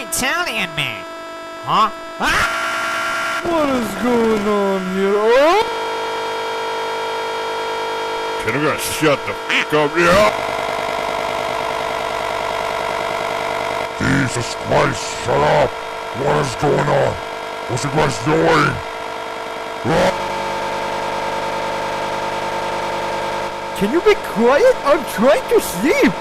Italian man. Huh? Ah! What is going on here? Oh! Can you guys shut the f*** up? Yeah! Jesus Christ, shut up! What is going on? What's you guys doing? Can you be quiet? I'm trying to sleep!